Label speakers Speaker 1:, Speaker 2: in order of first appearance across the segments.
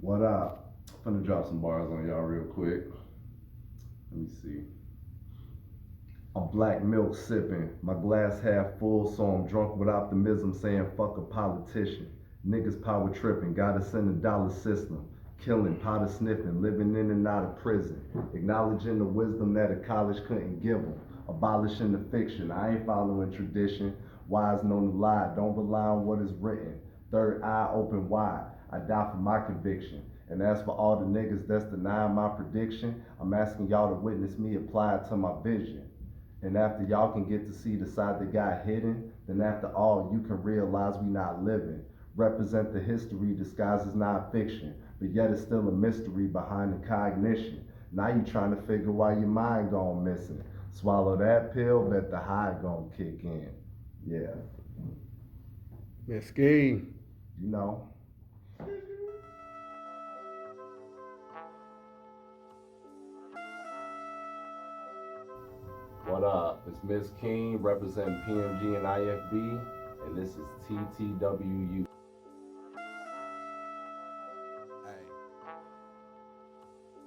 Speaker 1: What up? I'm finna drop some bars on y'all real quick. Let me see. I'm black milk sipping, my glass half full, so I'm drunk with optimism, saying fuck a politician. Niggas power tripping, got us in the dollar system. Killing, powder sniffing, living in and out of prison. Acknowledging the wisdom that a college couldn't give them. Abolishing the fiction, I ain't following tradition. Wise known to lie, don't rely on what is written. Third eye open wide, I die for my conviction. And as for all the niggas that's denying my prediction, I'm asking y'all to witness me apply it to my vision. And after y'all can get to see the side that got hidden, then after all, you can realize we not living. Represent the history disguised as non-fiction, but yet it's still a mystery behind the cognition. Now you trying to figure why your mind gone missing. Swallow that pill, bet the high gon' kick in. Yeah,
Speaker 2: Miskeen.
Speaker 1: you know. What up? It's Miskeen representing PMG and IFB, and this is TTWU.
Speaker 3: Hey.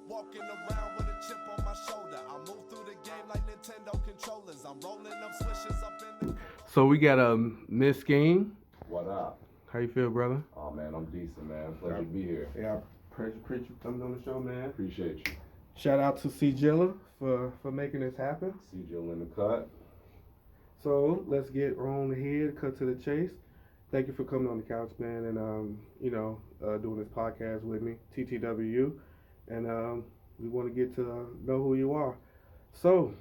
Speaker 3: Walking around with a chip on my shoulder. I move through the game like Nintendo controllers. I'm rolling up swishes up in the.
Speaker 2: So we got a Miskeen.
Speaker 1: What up?
Speaker 2: How you feel, brother?
Speaker 1: Oh man, I'm decent, man. Pleasure to be here.
Speaker 2: Yeah, appreciate you coming on the show, man.
Speaker 1: Appreciate you.
Speaker 2: Shout out to C. Jilla for making this happen.
Speaker 1: See Jill in the cut.
Speaker 2: So let's get on ahead, cut to the chase. Thank you for coming on the couch, man, and doing this podcast with me, TTWU, and we want to get to know who you are. So,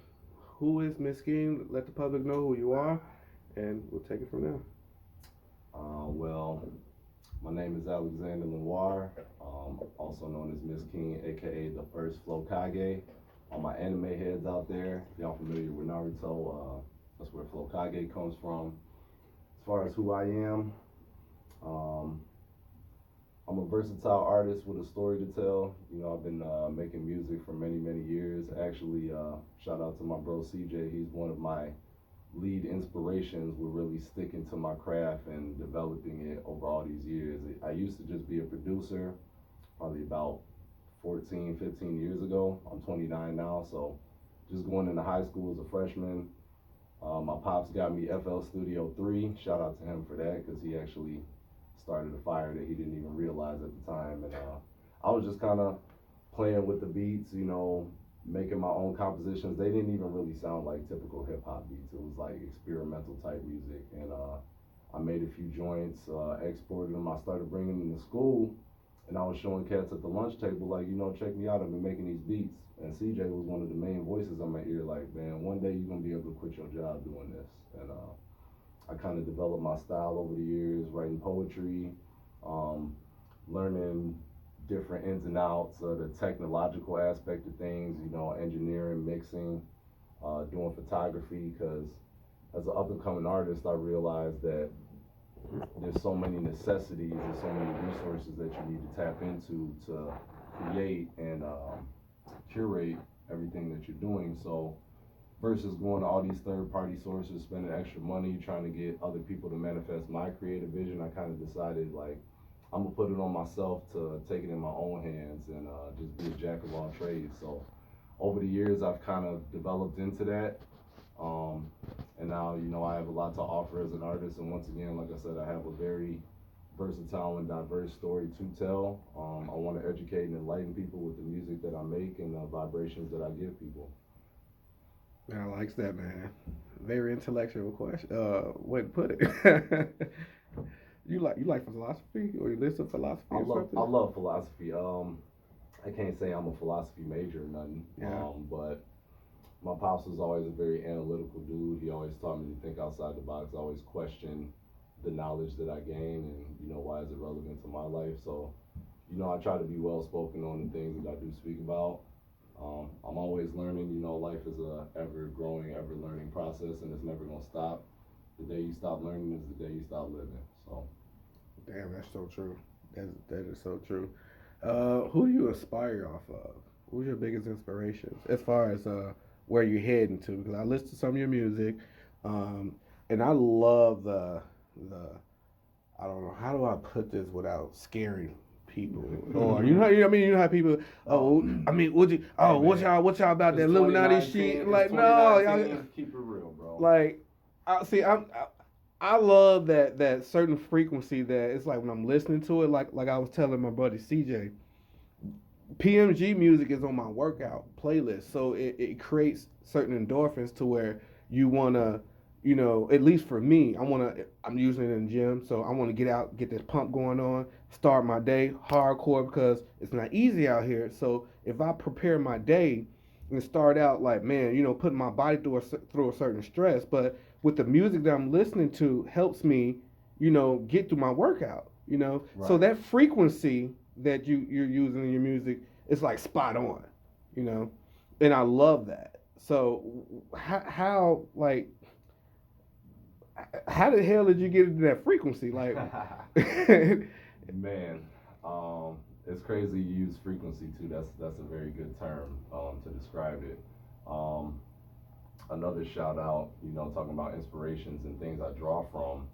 Speaker 2: who is Miskeen? Let the public know who you are, and we'll take it from there.
Speaker 1: Well, my name is Alexander Lenoir, also known as Miskeen, aka the first Flowkage. All my anime heads out there, if y'all familiar with Naruto, that's where Flowkage comes from. As far as who I am, I'm a versatile artist with a story to tell. You know, I've been making music for many, many years. Actually, shout out to my bro CJ. He's one of my lead inspirations with really sticking to my craft and developing it over all these years. I used to just be a producer, probably about 14, 15 years ago. I'm 29 now, so just going into high school as a freshman. My pops got me FL Studio 3. Shout out to him for that, because he actually started a fire that he didn't even realize at the time. And I was just kind of playing with the beats, you know, making my own compositions. They didn't even really sound like typical hip hop beats. It was like experimental type music. And I made a few joints, exported them. I started bringing them to school, and I was showing cats at the lunch table, like, you know, check me out, I've been making these beats. And CJ was one of the main voices on my ear, like, man, one day you're gonna be able to quit your job doing this. And I kind of developed my style over the years, writing poetry, learning different ins and outs of the technological aspect of things, you know, engineering, mixing, doing photography, because as an up-and-coming artist, I realized that there's so many necessities and so many resources that you need to tap into to create and curate everything that you're doing. So versus going to all these third-party sources, spending extra money, trying to get other people to manifest my creative vision, I kind of decided, like, I'm gonna put it on myself to take it in my own hands and just be a jack of all trades. So over the years, I've kind of developed into that. And now, you know, I have a lot to offer as an artist. And once again, like I said, I have a very versatile and diverse story to tell. I want to educate and enlighten people with the music that I make and the vibrations that I give people.
Speaker 2: Man, I likes that, man. Very intellectual question. Way to put it. You like philosophy, or you listen to philosophy or something?
Speaker 1: I love philosophy. I can't say I'm a philosophy major or nothing.
Speaker 2: Yeah.
Speaker 1: But my pops was always a very analytical dude. He always taught me to think outside the box. I always question the knowledge that I gain, and, you know, why is it relevant to my life. So, you know, I try to be well spoken on the things that I do speak about. I'm always learning. You know, life is a ever growing, ever learning process, and it's never gonna stop. The day you stop learning is the day you stop living. So,
Speaker 2: Damn, that's so true. That is so true. Who do you aspire off of? Who's your biggest inspirations as far as where you're heading to? Because I listen to some of your music, and I love the I don't know, how do I put this without scaring people, or you know how people. What y'all about that Illuminati shit? Like, no, y'all
Speaker 1: keep it real, bro.
Speaker 2: Like, I love that certain frequency that it's like when I'm listening to it, like I was telling my buddy CJ, PMG music is on my workout playlist, so it creates certain endorphins to where you wanna, at least for me, I'm using it in the gym, so I wanna get out, get this pump going on, start my day hardcore because it's not easy out here. So if I prepare my day and start out like, man, putting my body through a certain stress, but with the music that I'm listening to helps me, get through my workout,
Speaker 1: Right.
Speaker 2: So that frequency that you're using in your music is like spot on, and I love that. So how the hell did you get into that frequency? Like,
Speaker 1: man, it's crazy you use frequency too. That's a very good term to describe it. Another shout out, talking about inspirations and things I draw from.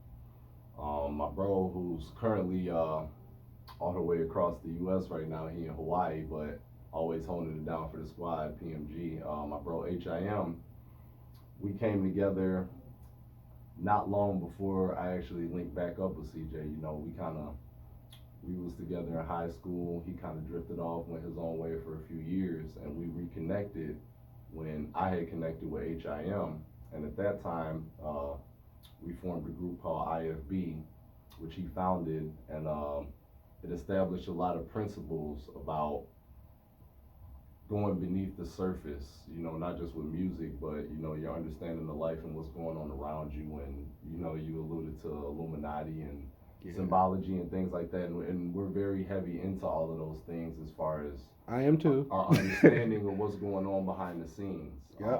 Speaker 1: My bro, who's currently all the way across the U.S. right now, he in Hawaii, but always holding it down for the squad, PMG. My bro HIM, we came together not long before I actually linked back up with CJ. We was together in high school. He kind of drifted off, went his own way for a few years, and we reconnected when I had connected with HIM. And at that time, we formed a group called IFB, which he founded, and it established a lot of principles about going beneath the surface, not just with music, but, your understanding of life and what's going on around you. And, you alluded to Illuminati and symbology and things like that. And we're very heavy into all of those things as far as
Speaker 2: I am too.
Speaker 1: Our understanding of what's going on behind the scenes.
Speaker 2: Yep.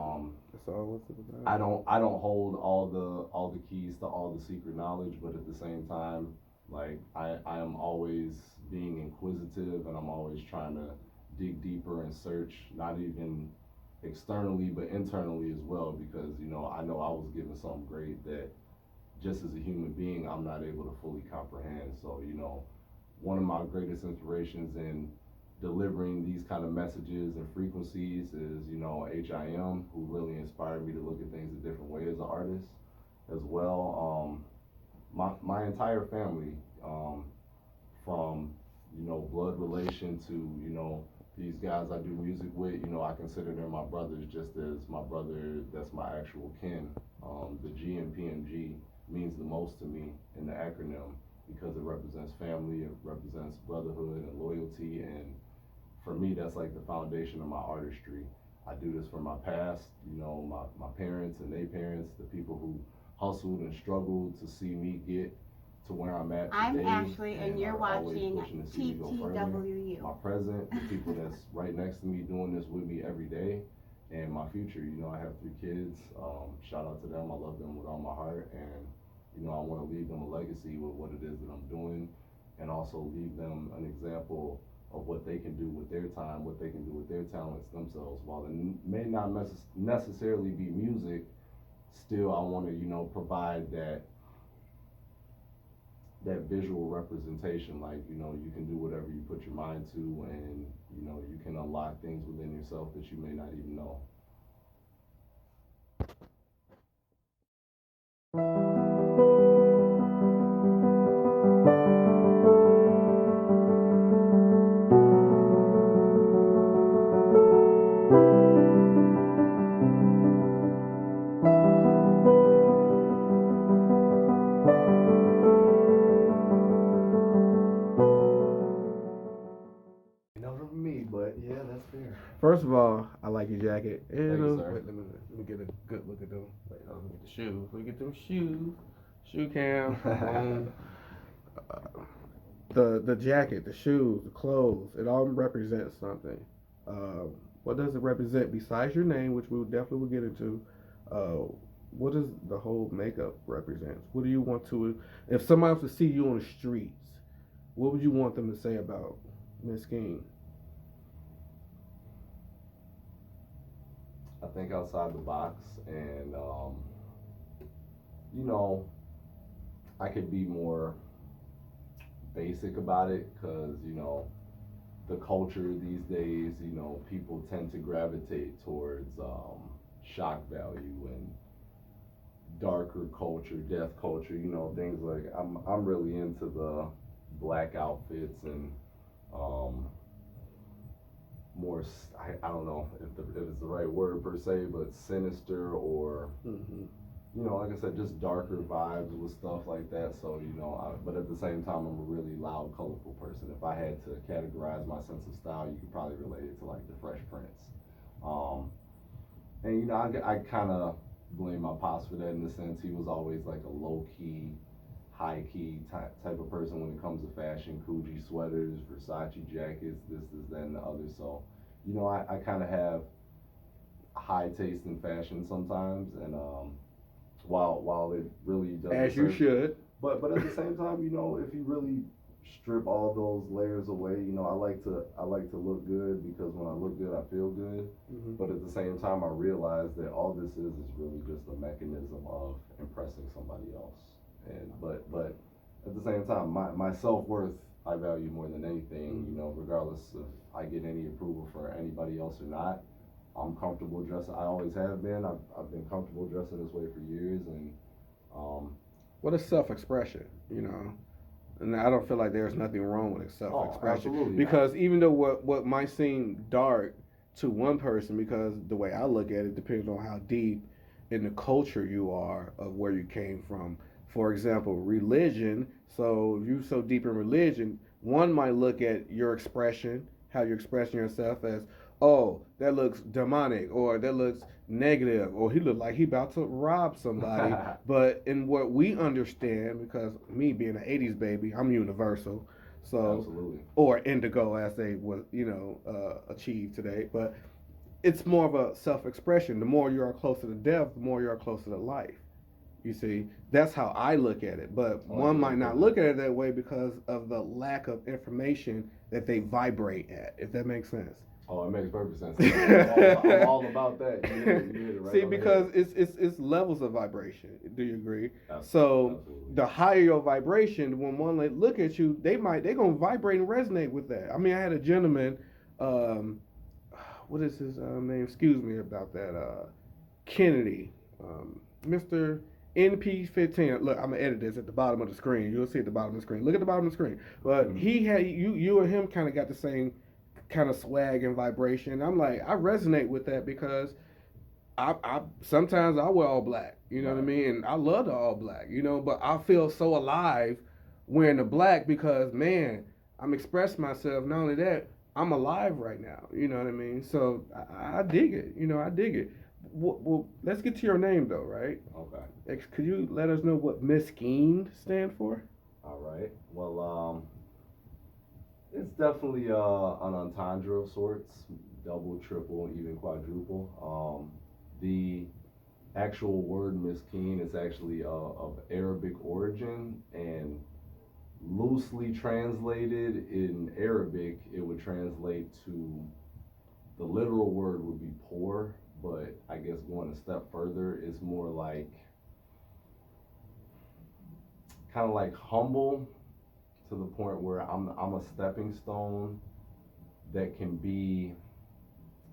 Speaker 2: That's all what's about.
Speaker 1: I don't hold all the keys to all the secret knowledge, but at the same time, like I am always being inquisitive, and I'm always trying to dig deeper and search, not even externally but internally as well, because I know I was given something great that just as a human being I'm not able to fully comprehend. So one of my greatest inspirations in delivering these kind of messages and frequencies is HIM, who really inspired me to look at things a different way as an artist as well. My entire family, from blood relation to these guys I do music with, I consider them my brothers, just as my brother that's my actual kin. The G in PMG means the most to me in the acronym because it represents family, it represents brotherhood and loyalty, and for me that's like the foundation of my artistry. I do this for my past, my parents and their parents, the people who hustled and struggled to see me get to where I'm at today.
Speaker 4: I'm Ashley, and you're watching TTWU.
Speaker 1: My present, the people that's right next to me doing this with me every day, and my future. I have 3 kids. Shout out to them. I love them with all my heart, and I want to leave them a legacy with what it is that I'm doing, and also leave them an example of what they can do with their time, what they can do with their talents themselves. While it may not necessarily be music, still I want to provide that visual representation, like you can do whatever you put your mind to, and you can unlock things within yourself that you may not even know.
Speaker 2: First of all, I like your jacket. And
Speaker 1: Thank you, sir.
Speaker 2: wait, let me get a good look at them. Wait, let me get the shoes. Let me get them shoes. Shoe cam. The jacket, the shoes, the clothes, it all represents something. What does it represent besides your name, which we definitely will get into? What does the whole makeup represent? What do you want to, if somebody was to see you on the streets, what would you want them to say about Miskeen?
Speaker 1: I think outside the box, and I could be more basic about it, because the culture these days, people tend to gravitate towards shock value and darker culture, death culture, things like I'm really into the black outfits and more I don't know if it's the right word per se, but sinister or like I said, just darker vibes with stuff like that. So but at the same time, I'm a really loud, colorful person. If I had to categorize my sense of style, you could probably relate it to like the Fresh Prince. And I kind of blame my pops for that in the sense he was always like a low key, high key type of person when it comes to fashion. Coogee sweaters, Versace jackets, this, that, and the other. So I kind of have high taste in fashion sometimes, and while it really doesn't,
Speaker 2: as you should,
Speaker 1: but at the same time, if you really strip all those layers away, I like to look good, because when I look good, I feel good. But at the same time, I realize that all this is really just a mechanism of impressing somebody else. And but at the same time, my self-worth I value more than anything. Regardless if I get any approval for anybody else or not, I'm comfortable dressing. I always have been. I've been comfortable dressing this way for years, and
Speaker 2: what is self-expression? And I don't feel like there's nothing wrong with self-expression, because even though what might seem dark to one person, because the way I look at it depends on how deep in the culture you are of where you came from. For example, religion. So if you're so deep in religion, one might look at your expression, how you're expressing yourself, as, oh, that looks demonic, or that looks negative, or he looked like he about to rob somebody. But in what we understand, because me being an 80s baby, I'm universal. So,
Speaker 1: absolutely.
Speaker 2: Or indigo, as they would, achieve today. But it's more of a self-expression. The more you are closer to death, the more you are closer to life. You see, that's how I look at it. But one might not look at it that way because of the lack of information that they vibrate at, if that makes sense.
Speaker 1: Oh, it makes perfect sense. I'm all about that. You hit it right.
Speaker 2: See, because it's levels of vibration. Do you agree?
Speaker 1: Absolutely.
Speaker 2: So
Speaker 1: Absolutely.
Speaker 2: The higher your vibration, when one look at you, they're gonna vibrate and resonate with that. I mean, I had a gentleman, what is his name? Excuse me about that. Kennedy, Mr. NP15. Look, I'm gonna edit this at the bottom of the screen. You'll see at the bottom of the screen. Look at the bottom of the screen. But he had you and him kind of got the same kind of swag and vibration. I'm like, I resonate with that because I sometimes I wear all black. You know what I mean? And I love the all black. But I feel so alive wearing the black because, man, I'm expressing myself. Not only that, I'm alive right now. You know what I mean? So I dig it. I dig it. Well, let's get to your name though, right?
Speaker 1: Okay.
Speaker 2: Could you let us know what Miskeen stand for?
Speaker 1: All right. Well, it's definitely an entendre of sorts, double, triple, even quadruple. The actual word Miskeen is actually of Arabic origin, and loosely translated in Arabic, it would translate to, the literal word would be poor, but I guess going a step further, it's more like, kind of like humble, to the point where I'm a stepping stone that can be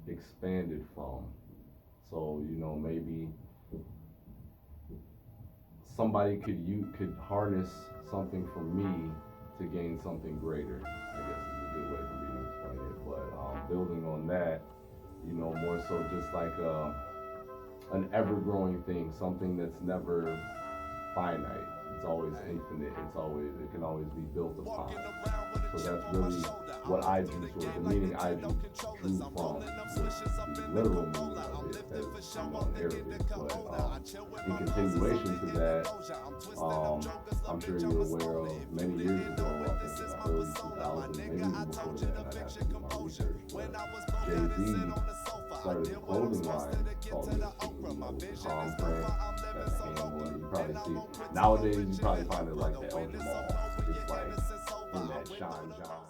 Speaker 1: expanded from. So maybe somebody could harness something from me to gain something greater, I guess is a good way for me to explain it. But building on that, more so just like an ever-growing thing, something that's never finite. It's always infinite. It can always be built upon. So that's really what I drew towards. The meaning I drew from the literal meaning of it, as in Arabic. But in continuation to that, I'm sure you're aware of many years ago, I think in the early 2000s, maybe even before that, I'd have to do my research, but Jay-Z started a clothing line called Miskeen, with the palm print, that's a hand one. You probably see, nowadays you probably find it like the El Jamal. It's like in that Sean John.